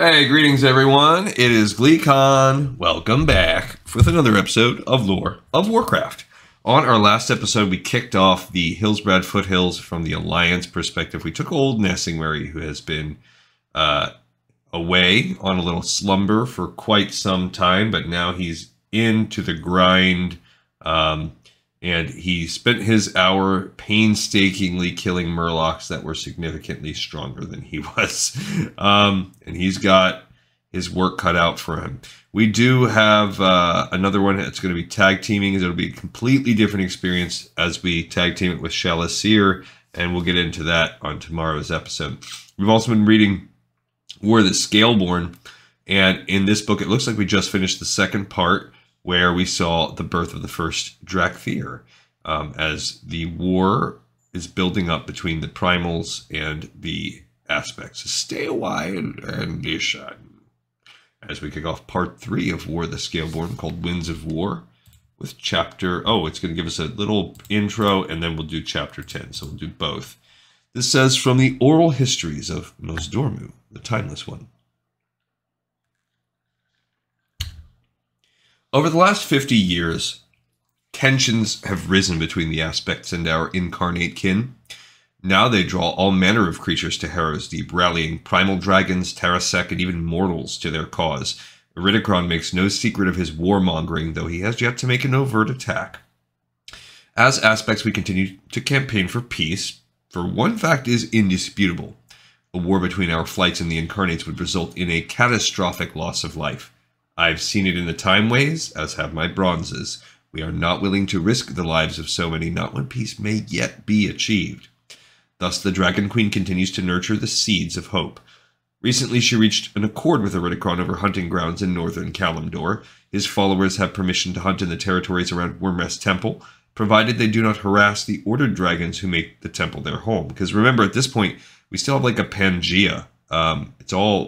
Hey, greetings everyone. It is GleeCon. Welcome back with another episode of Lore of Warcraft. On our last episode, we kicked off the Hillsbrad Foothills from the Alliance perspective. We took old Nessingwary, who has been away on a little slumber for quite some time, but now he's into the grind. And he spent his hour painstakingly killing murlocs that were significantly stronger than he was. And he's got his work cut out for him. We do have another one that's going to be tag teaming. It'll be a completely different experience as we tag team it with Shalasir, and we'll get into that on tomorrow's episode. We've also been reading War of the Scaleborn, and in this book, it looks like we just finished the second part, where we saw the birth of the first Drakthir, as the war is building up between the primals and the aspects. Stay a while and listen. As we kick off part 3 of War of the Scaleborn, called Winds of War, with chapter... Oh, it's going to give us a little intro, and then we'll do chapter 10, so we'll do both. This says, from the oral histories of Nosdormu, the Timeless One. Over the last 50 years, tensions have risen between the aspects and our incarnate kin. Now they draw all manner of creatures to Harrow's Deep, rallying primal dragons, Terrasek, and even mortals to their cause. Iridikron makes no secret of his warmongering, though he has yet to make an overt attack. As aspects, we continue to campaign for peace, for one fact is indisputable. A war between our flights and the incarnates would result in a catastrophic loss of life. I've seen it in the time ways, as have my bronzes. We are not willing to risk the lives of so many, not when peace may yet be achieved. Thus, the Dragon Queen continues to nurture the seeds of hope. Recently, she reached an accord with Iridikron over hunting grounds in northern Kalimdor. His followers have permission to hunt in the territories around Wyrmrest Temple, provided they do not harass the ordered dragons who make the temple their home. Because remember, at this point, we still have like a Pangea.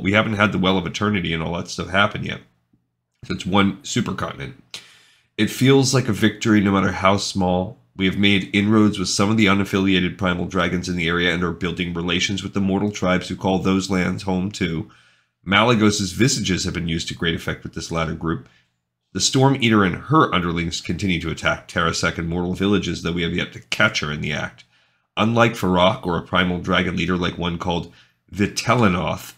We haven't had the Well of Eternity and all that stuff happen yet. So it's one supercontinent. It feels like a victory no matter how small. We have made inroads with some of the unaffiliated primal dragons in the area and are building relations with the mortal tribes who call those lands home too. Malygos's visages have been used to great effect with this latter group. The Storm Eater and her underlings continue to attack Terrasek and mortal villages, though we have yet to catch her in the act. Unlike Varrock or a primal dragon leader like one called Vitelinoth,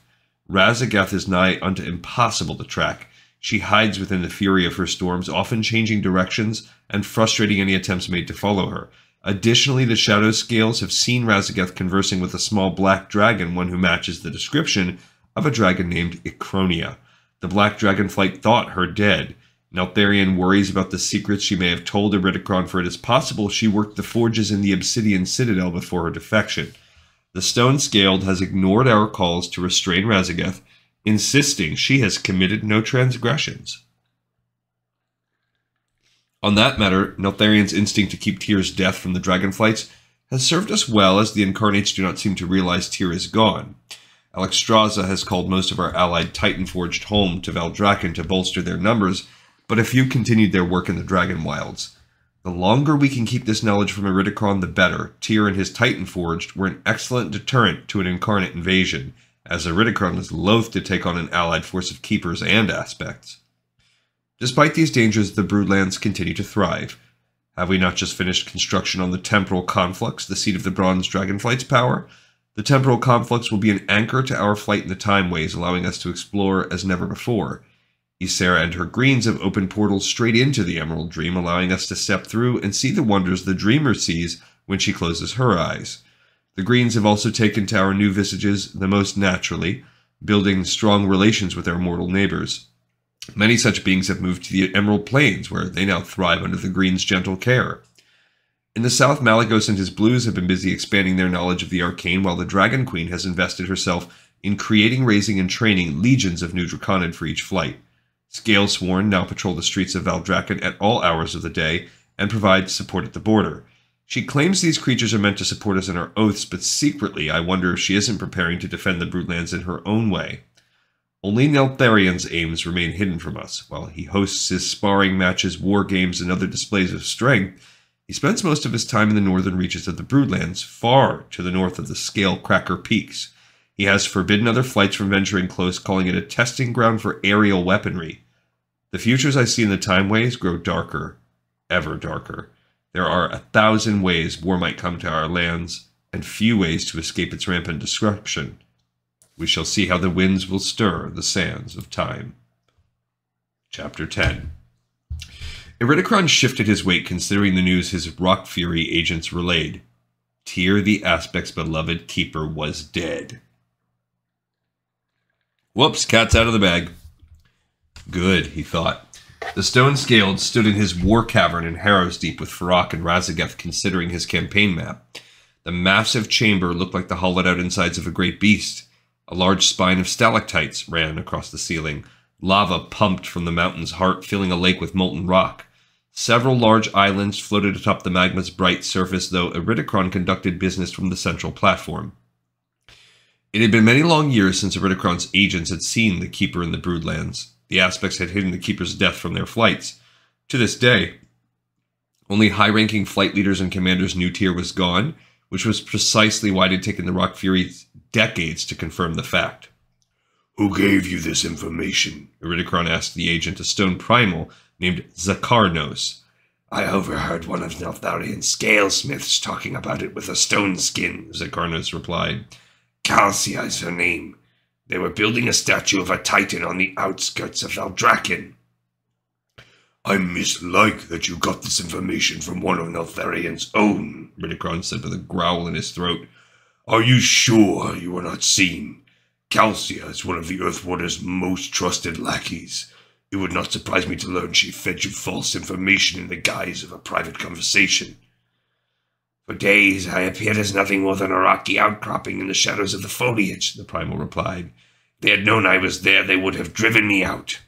Raszageth is nigh unto impossible to track. She hides within the fury of her storms, often changing directions and frustrating any attempts made to follow her. Additionally, the Shadow Scales have seen Raszageth conversing with a small black dragon, one who matches the description of a dragon named Ikronia. The black dragonflight thought her dead. Neltharion worries about the secrets she may have told Iridikron, for it is possible she worked the forges in the Obsidian Citadel before her defection. The Stone Scaled has ignored our calls to restrain Raszageth, insisting she has committed no transgressions. On that matter, Neltharion's instinct to keep Tyr's death from the dragonflights has served us well, as the incarnates do not seem to realize Tyr is gone. Alexstrasza has called most of our allied Titanforged home to Valdrakken to bolster their numbers, but a few continued their work in the Dragon Wilds. The longer we can keep this knowledge from Iridikron, the better. Tyr and his Titanforged were an excellent deterrent to an incarnate invasion, as Iridikron is loath to take on an allied force of keepers and aspects. Despite these dangers, the Broodlands continue to thrive. Have we not just finished construction on the Temporal Conflux, the seat of the Bronze Dragonflight's power? The Temporal Conflux will be an anchor to our flight in the Timeways, allowing us to explore as never before. Ysera and her Greens have opened portals straight into the Emerald Dream, allowing us to step through and see the wonders the Dreamer sees when she closes her eyes. The Greens have also taken to our new visages the most naturally, building strong relations with our mortal neighbors. Many such beings have moved to the Emerald Plains, where they now thrive under the Greens' gentle care. In the south, Malygos and his Blues have been busy expanding their knowledge of the arcane, while the Dragon Queen has invested herself in creating, raising, and training legions of new Draconid for each flight. Scalesworn now patrol the streets of Valdrakken at all hours of the day and provide support at the border. She claims these creatures are meant to support us in our oaths, but secretly I wonder if she isn't preparing to defend the Broodlands in her own way. Only Neltharion's aims remain hidden from us. While he hosts his sparring matches, war games, and other displays of strength, he spends most of his time in the northern reaches of the Broodlands, far to the north of the Scale Cracker Peaks. He has forbidden other flights from venturing close, calling it a testing ground for aerial weaponry. The futures I see in the timeways grow darker, ever darker. There are 1,000 ways war might come to our lands, and few ways to escape its rampant destruction. We shall see how the winds will stir the sands of time. Chapter 10. Iridikron shifted his weight considering the news his Rock Fury agents relayed. Tyr the Aspect's beloved keeper was dead. Whoops, cat's out of the bag. Good, he thought. The Stone-Scaled stood in his war cavern in Harrow's Deep with Farak and Razageth considering his campaign map. The massive chamber looked like the hollowed-out insides of a great beast. A large spine of stalactites ran across the ceiling. Lava pumped from the mountain's heart, filling a lake with molten rock. Several large islands floated atop the magma's bright surface, though Iridikron conducted business from the central platform. It had been many long years since Iridikron's agents had seen the Keeper in the Broodlands. The Aspects had hidden the Keeper's death from their flights. To this day, only high-ranking flight leaders and commanders knew Tyr was gone, which was precisely why it had taken the Rock Furies decades to confirm the fact. "Who gave you this information?" Iridikron asked the agent, a stone primal named Zakarnos. "I overheard one of Neltharian's scalesmiths talking about it with a stone skin," Zakarnos replied. "Calcia is her name. They were building a statue of a titan on the outskirts of Eldraken." "I mislike that you got this information from one of Neltharian's own," Iridikron said with a growl in his throat. "Are you sure you were not seen? Calcia is one of the Earthwarder's most trusted lackeys. It would not surprise me to learn she fed you false information in the guise of a private conversation." "For days I appeared as nothing more than a rocky outcropping in the shadows of the foliage," the primal replied. "If they had known I was there, they would have driven me out."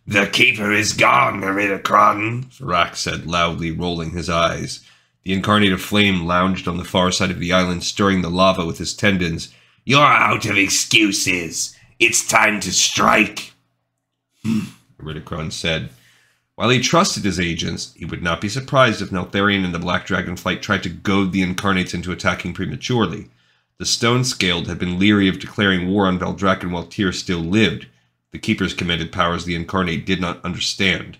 "The Keeper is gone, Iridikron," Farak said loudly, rolling his eyes. The incarnate of flame lounged on the far side of the island, stirring the lava with his tendons. "You're out of excuses. It's time to strike." Iridikron said. While he trusted his agents, he would not be surprised if Neltharion and the Black Dragonflight tried to goad the incarnates into attacking prematurely. The Stone-Scaled had been leery of declaring war on Veldraken while Tyr still lived. The Keeper's commanded powers the incarnate did not understand.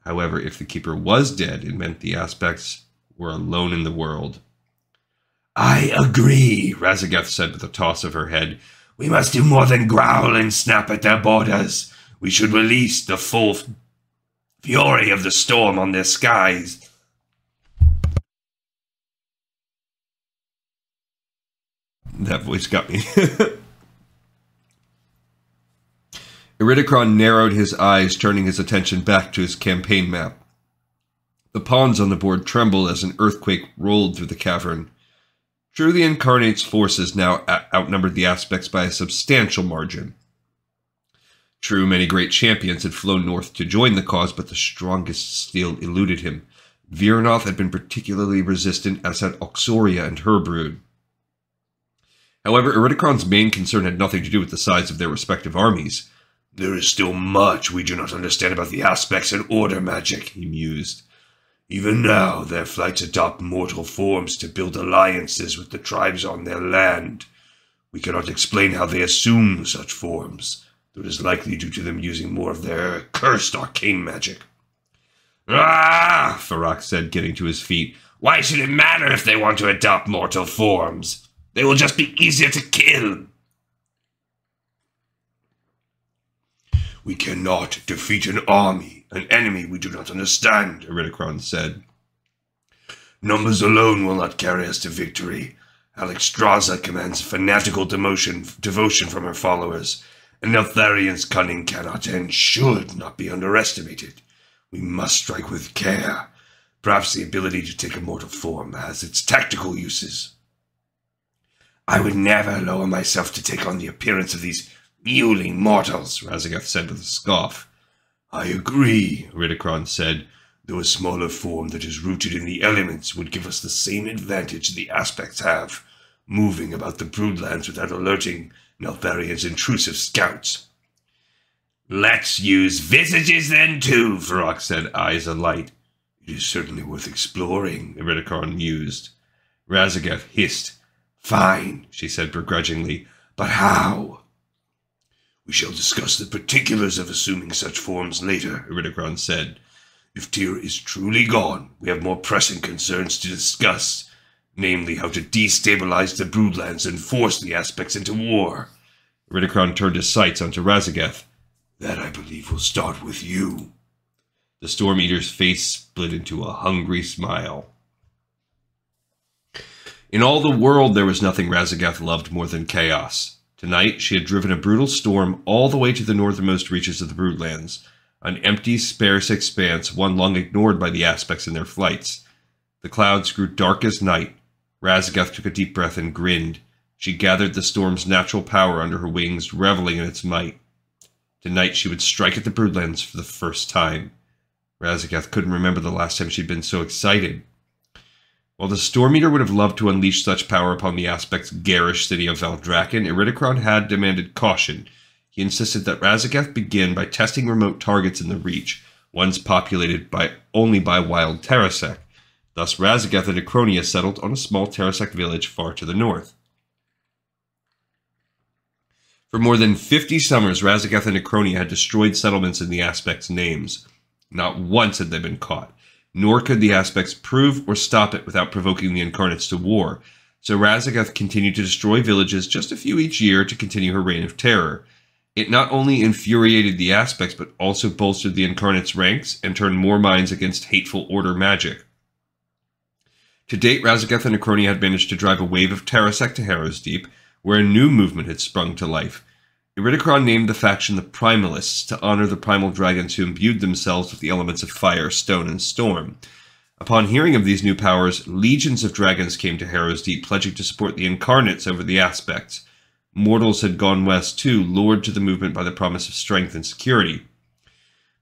However, if the Keeper was dead, it meant the Aspects were alone in the world. "I agree," Razageth said with a toss of her head. "We must do more than growl and snap at their borders. We should release the full fury of the storm on their skies." That voice got me. Iridikron narrowed his eyes, turning his attention back to his campaign map. The pawns on the board trembled as an earthquake rolled through the cavern. True, the Incarnate's forces now outnumbered the Aspects by a substantial margin. True, many great champions had flown north to join the cause, but the strongest still eluded him. Virnoth had been particularly resistant, as had Oxoria and her brood. However, Iridikron's main concern had nothing to do with the size of their respective armies. "There is still much we do not understand about the Aspects and Order magic," he mused. "Even now, their flights adopt mortal forms to build alliances with the tribes on their land. We cannot explain how they assume such forms, though it is likely due to them using more of their cursed arcane magic." "Ah!" Farak said, getting to his feet. "Why should it matter if they want to adopt mortal forms? They will just be easier to kill." "We cannot defeat an army, an enemy we do not understand," Iridikron said. "Numbers alone will not carry us to victory. Alexstrasza commands fanatical devotion from her followers, and Neltharian's cunning cannot and should not be underestimated. We must strike with care. Perhaps the ability to take a mortal form has its tactical uses." "I would never lower myself to take on the appearance of these mewling mortals," Razageth said with a scoff. "I agree," Iridikron said, "though a smaller form that is rooted in the elements would give us the same advantage the Aspects have, moving about the Broodlands without alerting Neltharian's intrusive scouts." "Let's use visages then too," Farak said, eyes alight. "It is certainly worth exploring," Iridikron mused. Razageth hissed. Fine, She said begrudgingly, but how? We shall discuss the particulars of assuming such forms later, Iridikron said. If Tyr is truly gone, we have more pressing concerns to discuss, namely how to destabilize the Broodlands and force the aspects into war. Iridikron turned his sights onto Razageth. That, I believe, will start with you. The Storm Eater's face split into a hungry smile. In all the world, there was nothing Razageth loved more than chaos. Tonight, she had driven a brutal storm all the way to the northernmost reaches of the Broodlands, an empty, sparse expanse, one long ignored by the aspects in their flights. The clouds grew dark as night. Razageth took a deep breath and grinned. She gathered the storm's natural power under her wings, reveling in its might. Tonight, she would strike at the Broodlands for the first time. Razageth couldn't remember the last time she'd been so excited. While the Storm Eater would have loved to unleash such power upon the aspect's garish city of Valdrakken, Iridikron had demanded caution. He insisted that Razageth begin by testing remote targets in the Reach, ones populated only by wild Terrasek. Thus, Razageth and Acronia settled on a small Terrasek village far to the north. For more than 50 summers, Razageth and Acronia had destroyed settlements in the aspect's names. Not once had they been caught. Nor could the aspects prove or stop it without provoking the incarnates to war, so Razageth continued to destroy villages, just a few each year, to continue her reign of terror. It not only infuriated the aspects, but also bolstered the incarnates' ranks and turned more minds against hateful order magic. To date, Razageth and Acronia had managed to drive a wave of Terrasek to Harrow's Deep, where a new movement had sprung to life. Iridikron named the faction the Primalists to honor the primal dragons who imbued themselves with the elements of fire, stone, and storm. Upon hearing of these new powers, legions of dragons came to Harrow's Deep, pledging to support the incarnates over the aspects. Mortals had gone west too, lured to the movement by the promise of strength and security.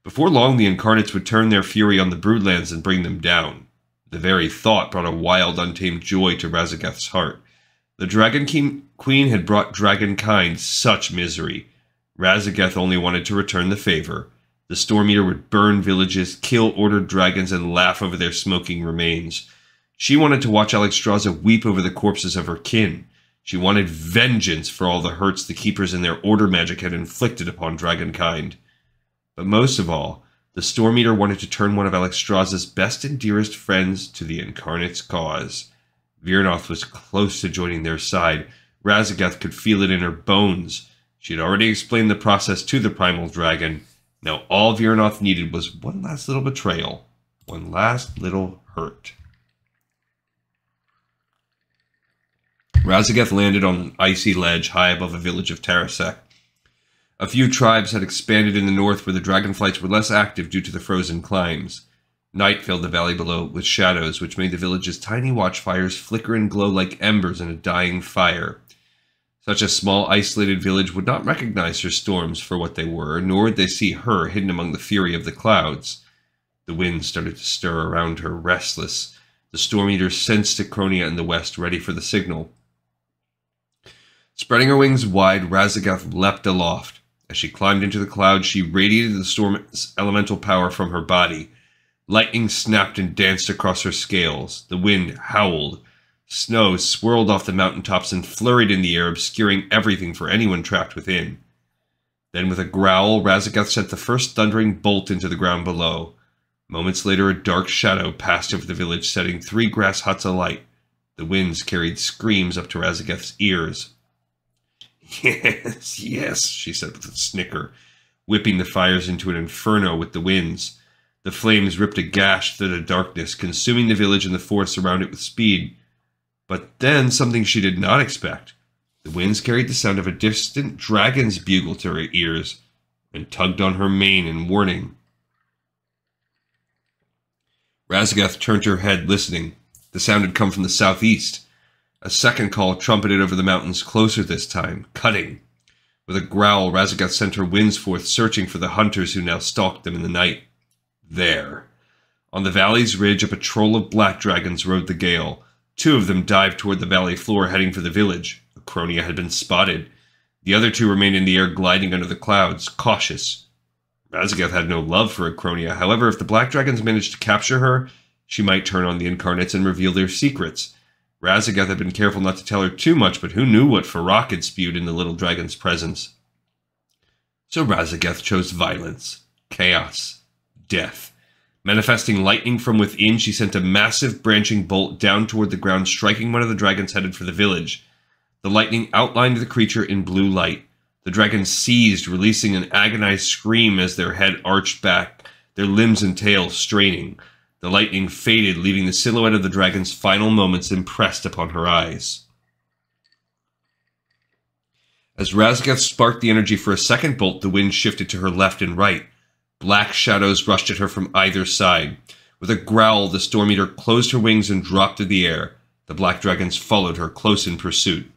Before long, the incarnates would turn their fury on the Broodlands and bring them down. The very thought brought a wild, untamed joy to Razageth's heart. The Dragon Queen had brought dragonkind such misery. Razageth only wanted to return the favor. The Storm Eater would burn villages, kill ordered dragons, and laugh over their smoking remains. She wanted to watch Alexstrasza weep over the corpses of her kin. She wanted vengeance for all the hurts the Keepers and their order magic had inflicted upon dragonkind. But most of all, the Storm Eater wanted to turn one of Alexstrasza's best and dearest friends to the Incarnate's cause. Virnoth was close to joining their side. Razageth could feel it in her bones. She had already explained the process to the primal dragon. Now all Virnoth needed was one last little betrayal. One last little hurt. Razageth landed on an icy ledge high above a village of Terrasek. A few tribes had expanded in the north where the dragonflights were less active due to the frozen climes. Night filled the valley below with shadows, which made the village's tiny watchfires flicker and glow like embers in a dying fire. Such a small, isolated village would not recognize her storms for what they were, nor would they see her hidden among the fury of the clouds. The wind started to stir around her, restless. The Storm Eater sensed Acronia in the west, ready for the signal. Spreading her wings wide, Razageth leapt aloft. As she climbed into the clouds, she radiated the storm's elemental power from her body. Lightning snapped and danced across her scales. The wind howled. Snow swirled off the mountaintops and flurried in the air, obscuring everything for anyone trapped within. Then with a growl, Razageth sent the first thundering bolt into the ground below. Moments later, a dark shadow passed over the village, setting 3 grass huts alight. The winds carried screams up to Razageth's ears. Yes, yes, she said with a snicker, whipping the fires into an inferno with the winds. The flames ripped a gash through the darkness, consuming the village and the forest around it with speed. But then something she did not expect. The winds carried the sound of a distant dragon's bugle to her ears and tugged on her mane in warning. Razageth turned her head, listening. The sound had come from the southeast. A second call trumpeted over the mountains, closer this time, cutting. With a growl, Razageth sent her winds forth, searching for the hunters who now stalked them in the night. There. On the valley's ridge, a patrol of black dragons rode the gale. 2 of them dived toward the valley floor, heading for the village. Acronia had been spotted. The other 2 remained in the air, gliding under the clouds, cautious. Razageth had no love for Acronia. However, if the black dragons managed to capture her, she might turn on the incarnates and reveal their secrets. Razagath had been careful not to tell her too much, but who knew what Farak had spewed in the little dragon's presence? So Razagath chose violence, chaos, death. Manifesting lightning from within, she sent a massive branching bolt down toward the ground, striking one of the dragons headed for the village. The lightning outlined the creature in blue light. The dragon seized, releasing an agonized scream as their head arched back, their limbs and tail straining. The lightning faded, leaving the silhouette of the dragon's final moments impressed upon her eyes. As Razagath sparked the energy for a second bolt, the wind shifted to her left and right. Black shadows rushed at her from either side. With a growl, the Storm Eater closed her wings and dropped through the air. The black dragons followed her, close in pursuit.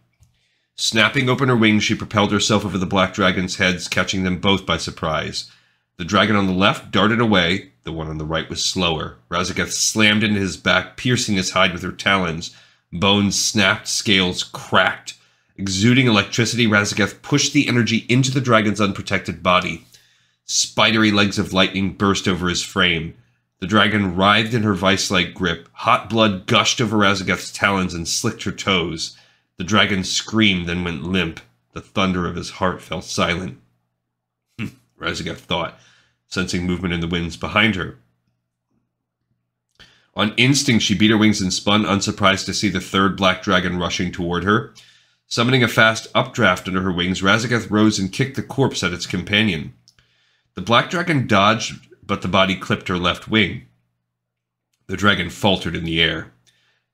Snapping open her wings, she propelled herself over the black dragons' heads, catching them both by surprise. The dragon on the left darted away. The one on the right was slower. Razagath slammed into his back, piercing his hide with her talons. Bones snapped, scales cracked. Exuding electricity, Razagath pushed the energy into the dragon's unprotected body. Spidery legs of lightning burst over his frame. The dragon writhed in her vice-like grip. Hot blood gushed over Razagath's talons and slicked her toes. The dragon screamed, then went limp. The thunder of his heart fell silent. Razagath thought, sensing movement in the winds behind her. On instinct, she beat her wings and spun, unsurprised to see the third black dragon rushing toward her. Summoning a fast updraft under her wings, Razagath rose and kicked the corpse at its companion. The black dragon dodged, but the body clipped her left wing. The dragon faltered in the air.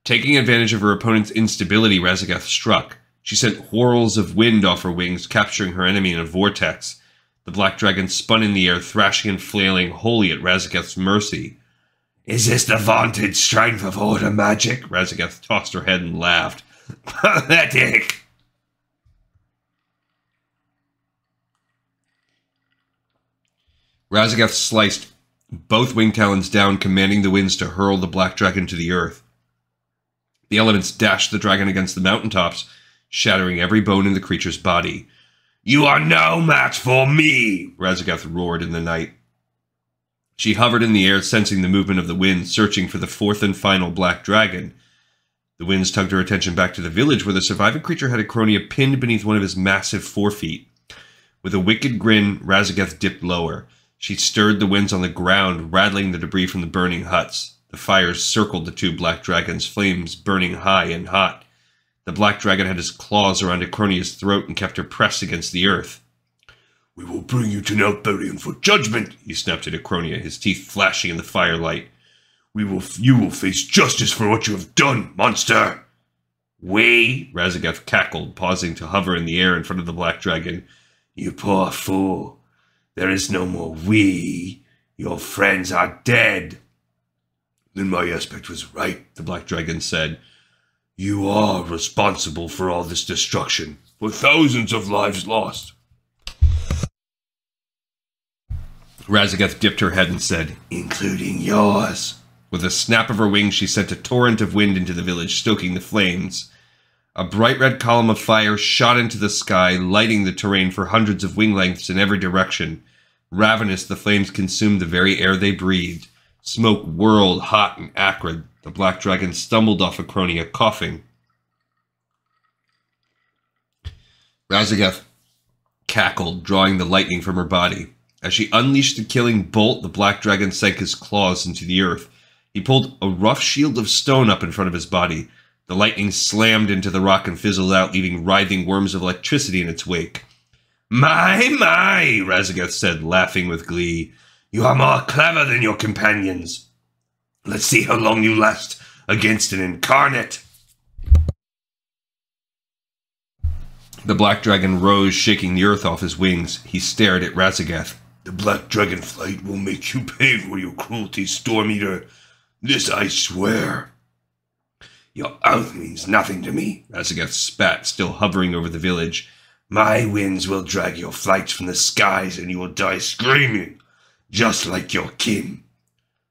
Taking advantage of her opponent's instability, Razagath struck. She sent whirls of wind off her wings, capturing her enemy in a vortex. The black dragon spun in the air, thrashing and flailing, wholly at Razagath's mercy. Is this the vaunted strength of order magic? Razagath tossed her head and laughed. Pathetic! Razagath sliced both wing talons down, commanding the winds to hurl the black dragon to the earth. The elements dashed the dragon against the mountaintops, shattering every bone in the creature's body. You are no match for me! Razagath roared in the night. She hovered in the air, sensing the movement of the wind, searching for the fourth and final black dragon. The winds tugged her attention back to the village, where the surviving creature had Acronia pinned beneath one of his massive forefeet. With a wicked grin, Razagath dipped lower. She stirred the winds on the ground, rattling the debris from the burning huts. The fires circled the two black dragons, flames burning high and hot. The black dragon had his claws around Acronia's throat and kept her pressed against the earth. We will bring you to Neltharion for judgment, he snapped at Acronia, his teeth flashing in the firelight. You will face justice for what you have done, monster! We? Razagath cackled, pausing to hover in the air in front of the black dragon. You poor fool. There is no more we. Your friends are dead. Then my aspect was right, the black dragon said. You are responsible for all this destruction, for thousands of lives lost. Razagath dipped her head and said, including yours. With a snap of her wings, she sent a torrent of wind into the village, stoking the flames. A bright red column of fire shot into the sky, lighting the terrain for hundreds of wing lengths in every direction. Ravenous, the flames consumed the very air they breathed. Smoke whirled, hot and acrid. The black dragon stumbled off Acronia, coughing. Razagath cackled, drawing the lightning from her body. As she unleashed the killing bolt, the black dragon sank his claws into the earth. He pulled a rough shield of stone up in front of his body. The lightning slammed into the rock and fizzled out, leaving writhing worms of electricity in its wake. My, Razagath said, laughing with glee. You are more clever than your companions. Let's see how long you last against an incarnate. The black dragon rose, shaking the earth off his wings. He stared at Razagath. The black dragon flight will make you pay for your cruelty, Storm Eater. This I swear. Your oath means nothing to me, Razagath spat, still hovering over the village. My winds will drag your flights from the skies, and you will die screaming, just like your kin.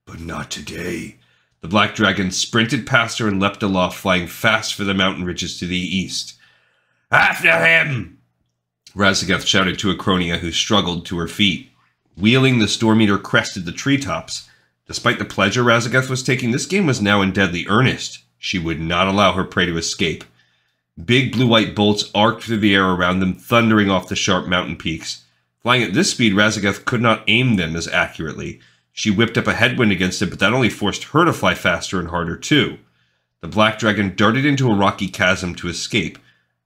But not today. The black dragon sprinted past her and leapt aloft, flying fast for the mountain ridges to the east. After him! Razagath shouted to Acronia, who struggled to her feet. Wheeling, the Storm Eater crested the treetops. Despite the pleasure Razagath was taking, this game was now in deadly earnest. She would not allow her prey to escape. Big blue-white bolts arced through the air around them, thundering off the sharp mountain peaks. Flying at this speed, Razageth could not aim them as accurately. She whipped up a headwind against it, but that only forced her to fly faster and harder too. The black dragon darted into a rocky chasm to escape.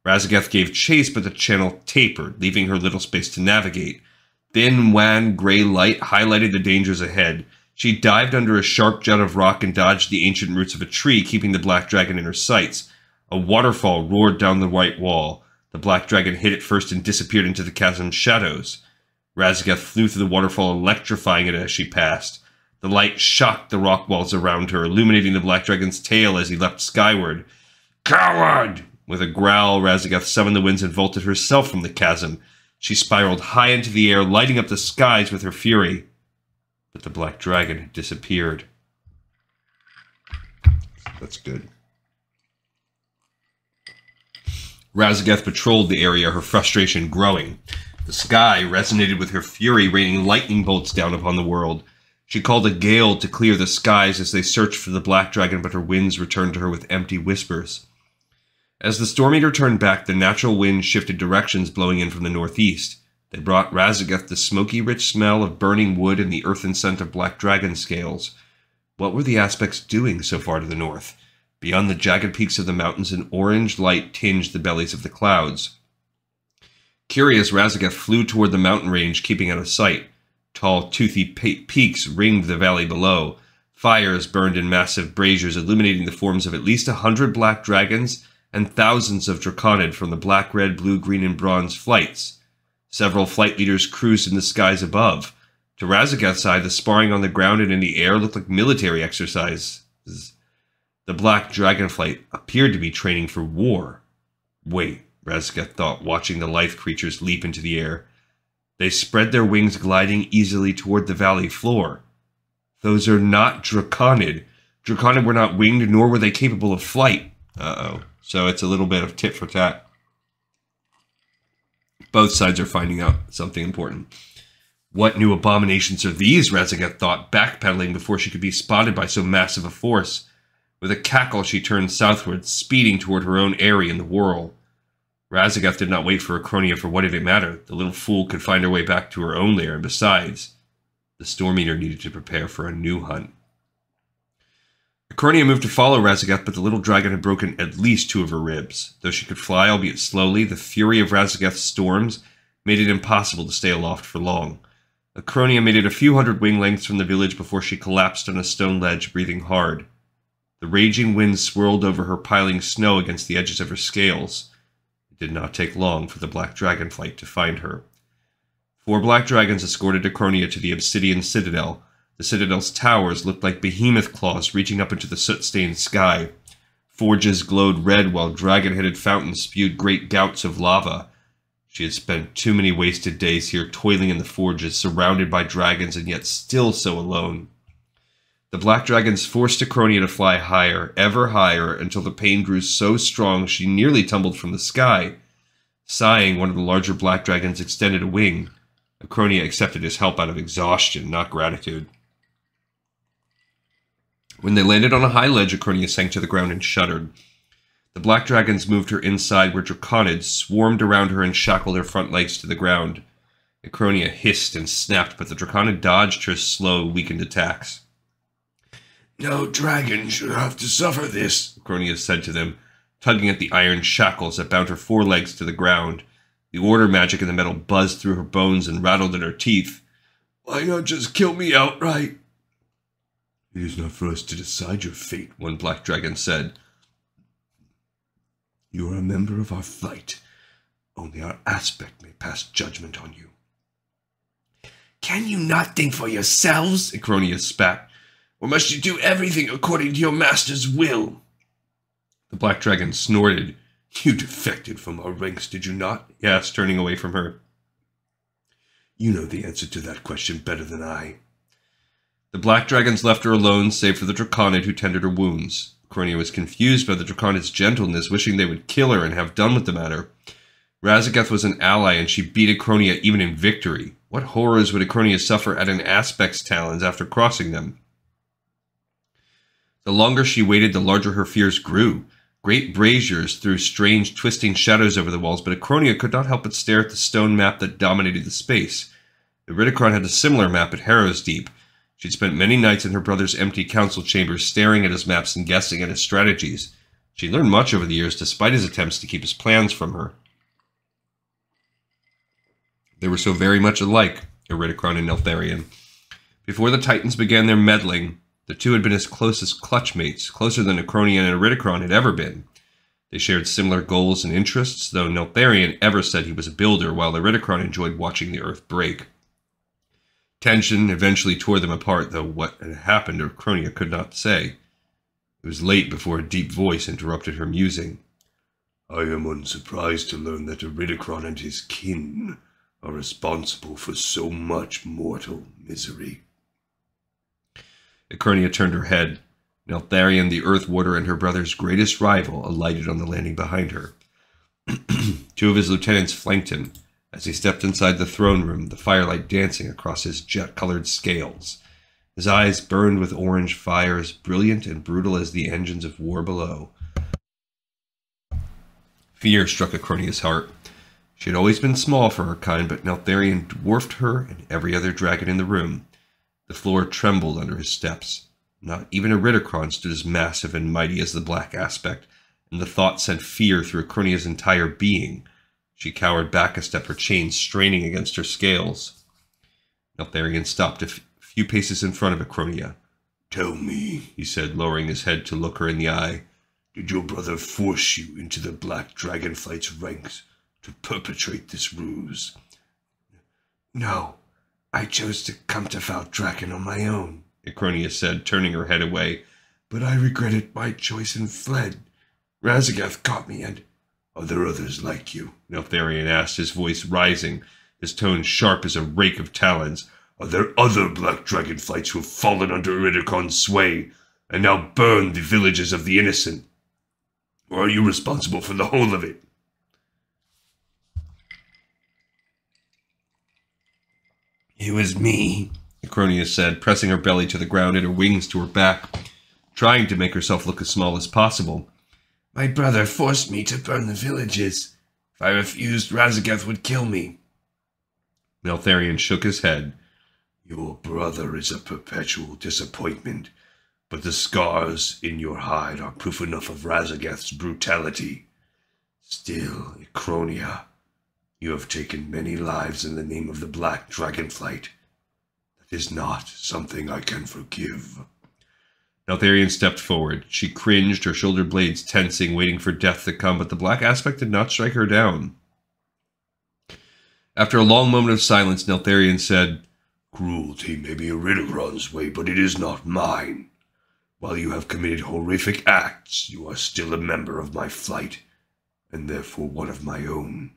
Razageth gave chase, but the channel tapered, leaving her little space to navigate. Thin, wan, gray light highlighted the dangers ahead. She dived under a sharp jut of rock and dodged the ancient roots of a tree, keeping the black dragon in her sights. A waterfall roared down the white wall. The black dragon hit it first and disappeared into the chasm's shadows. Razageth flew through the waterfall, electrifying it as she passed. The light shocked the rock walls around her, illuminating the black dragon's tail as he leapt skyward. "Coward!" With a growl, Razageth summoned the winds and vaulted herself from the chasm. She spiraled high into the air, lighting up the skies with her fury. But the black dragon had disappeared. That's good. Razageth patrolled the area, her frustration growing. The sky resonated with her fury, raining lightning bolts down upon the world. She called a gale to clear the skies as they searched for the black dragon, but her winds returned to her with empty whispers. As the storm eater turned back, the natural wind shifted directions, blowing in from the northeast. They brought Razageth the smoky, rich smell of burning wood and the earthen scent of black dragon scales. What were the aspects doing so far to the north? Beyond the jagged peaks of the mountains, an orange light tinged the bellies of the clouds. Curious, Razageth flew toward the mountain range, keeping out of sight. Tall, toothy peaks ringed the valley below. Fires burned in massive braziers, illuminating the forms of at least 100 black dragons and thousands of draconid from the black, red, blue, green, and bronze flights. Several flight leaders cruised in the skies above. To Razageth's eye, the sparring on the ground and in the air looked like military exercises. The black dragonflight appeared to be training for war. Wait, Razageth thought, watching the lithe creatures leap into the air. They spread their wings, gliding easily toward the valley floor. Those are not draconid. Draconid were not winged, nor were they capable of flight. Uh-oh. So it's a little bit of tit for tat. Both sides are finding out something important. What new abominations are these, Razageth thought, backpedaling before she could be spotted by so massive a force. With a cackle, she turned southward, speeding toward her own eyrie in the whirl. Razageth did not wait for Acronia, for what did it matter? The little fool could find her way back to her own lair, and besides, the Storm Eater needed to prepare for a new hunt. Acronia moved to follow Razageth, but the little dragon had broken at least 2 of her ribs. Though she could fly, albeit slowly, the fury of Razageth's storms made it impossible to stay aloft for long. Acronia made it a few hundred wing lengths from the village before she collapsed on a stone ledge, breathing hard. The raging wind swirled over her, piling snow against the edges of her scales. It did not take long for the black dragonflight to find her. 4 black dragons escorted Acronia to the obsidian citadel. The citadel's towers looked like behemoth claws reaching up into the soot-stained sky. Forges glowed red while dragon-headed fountains spewed great gouts of lava. She had spent too many wasted days here, toiling in the forges, surrounded by dragons, and yet still so alone. The black dragons forced Acronia to fly higher, ever higher, until the pain grew so strong she nearly tumbled from the sky. Sighing, one of the larger black dragons extended a wing. Acronia accepted his help out of exhaustion, not gratitude. When they landed on a high ledge, Acronia sank to the ground and shuddered. The black dragons moved her inside, where draconids swarmed around her and shackled her front legs to the ground. Acronia hissed and snapped, but the draconid dodged her slow, weakened attacks. "No dragon should have to suffer this," Acronia said to them, tugging at the iron shackles that bound her forelegs to the ground. The order magic in the metal buzzed through her bones and rattled in her teeth. "Why not just kill me outright?" "It is not for us to decide your fate," one black dragon said. "You are a member of our fight. Only our aspect may pass judgment on you." "Can you not think for yourselves?" Acronia spat. "Or must you do everything according to your master's will?" The black dragon snorted. "You defected from our ranks, did you not?" he asked, turning away from her. "You know the answer to that question better than I." The black dragons left her alone, save for the draconid who tended her wounds. Acronia was confused by the draconid's gentleness, wishing they would kill her and have done with the matter. Razageth was an ally, and she beat Acronia even in victory. What horrors would Acronia suffer at an aspect's talons after crossing them? The longer she waited, the larger her fears grew. Great braziers threw strange, twisting shadows over the walls, but Acronia could not help but stare at the stone map that dominated the space. Iridikron had a similar map at Harrow's Deep. She'd spent many nights in her brother's empty council chambers staring at his maps and guessing at his strategies. She learned much over the years, despite his attempts to keep his plans from her. They were so very much alike, Iridikron and Neltharion. Before the Titans began their meddling, the two had been as close as clutchmates, closer than Acronia and Iridikron had ever been. They shared similar goals and interests, though Neltharion ever said he was a builder, while Iridikron enjoyed watching the earth break. Tension eventually tore them apart, though what had happened Acronia could not say. It was late before a deep voice interrupted her musing. I am unsurprised to learn that Iridikron and his kin are responsible for so much mortal misery. Acronia turned her head. Neltharion, the Earth Warder, and her brother's greatest rival, alighted on the landing behind her. Two of his lieutenants flanked him. As he stepped inside the throne room, the firelight dancing across his jet-colored scales. His eyes burned with orange fires, brilliant and brutal as the engines of war below. Fear struck Acronia's heart. She had always been small for her kind, but Neltharion dwarfed her and every other dragon in the room. The floor trembled under his steps. Not even Iridikron stood as massive and mighty as the Black Aspect, and the thought sent fear through Acronia's entire being. She cowered back a step, her chains straining against her scales. Neltharion stopped a few paces in front of Acronia. Tell me, he said, lowering his head to look her in the eye. Did your brother force you into the Black Dragonflight's ranks to perpetrate this ruse? No, I chose to come to Valdrakken on my own, Acronia said, turning her head away. But I regretted my choice and fled. Razagath caught me and... Are there others like you? Neltharion asked, his voice rising, his tone sharp as a rake of talons. Are there other Black Dragonflights who have fallen under Iridikron's sway and now burn the villages of the innocent? Or are you responsible for the whole of it? It was me, Acronia said, pressing her belly to the ground and her wings to her back, trying to make herself look as small as possible. My brother forced me to burn the villages. If I refused, Razagath would kill me. Neltharion shook his head. Your brother is a perpetual disappointment, but the scars in your hide are proof enough of Razagath's brutality. Still, Acronia, you have taken many lives in the name of the Black Dragonflight. That is not something I can forgive. Neltharion stepped forward. She cringed, her shoulder blades tensing, waiting for death to come, but the Black Aspect did not strike her down. After a long moment of silence, Neltharion said, Cruelty may be Iridikron's way, but it is not mine. While you have committed horrific acts, you are still a member of my flight, and therefore one of my own.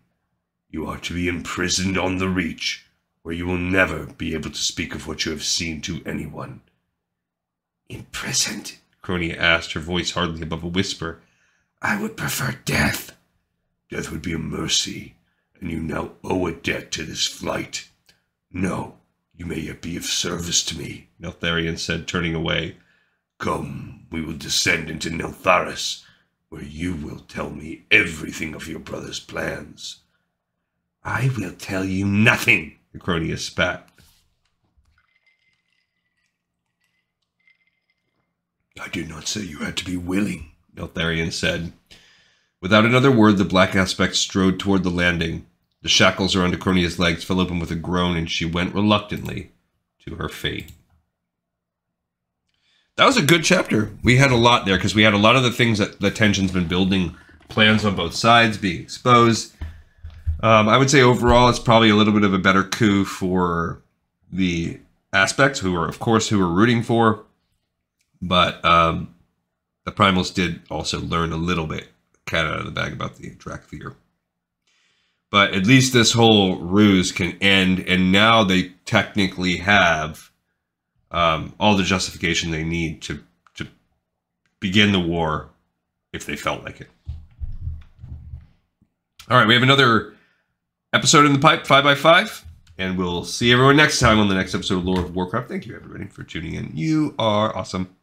You are to be imprisoned on the Reach, where you will never be able to speak of what you have seen to anyone. Imprisoned? Acronia asked, her voice hardly above a whisper. I would prefer death. Death would be a mercy, and you now owe a debt to this flight. No, you may yet be of service to me, Neltharion said, turning away. Come, we will descend into Neltharis, where you will tell me everything of your brother's plans. I will tell you nothing, Acronia spat. I did not say you had to be willing, Neltharion said. Without another word, the Black Aspect strode toward the landing. The shackles around Acronia's legs fell open with a groan, and she went reluctantly to her fate. That was a good chapter. We had a lot there, because we had a lot of the things that the tension's been building, plans on both sides being exposed. I would say overall it's probably a little bit of a better coup for the Aspects, who we're rooting for. But the Primals did also learn a little bit, cat out of the bag, about the Drakthir. But at least this whole ruse can end, and now they technically have all the justification they need to begin the war if they felt like it. All right, we have another episode in the pipe, 5x5, and we'll see everyone next time on the next episode of Lore of Warcraft. Thank you, everybody, for tuning in. You are awesome.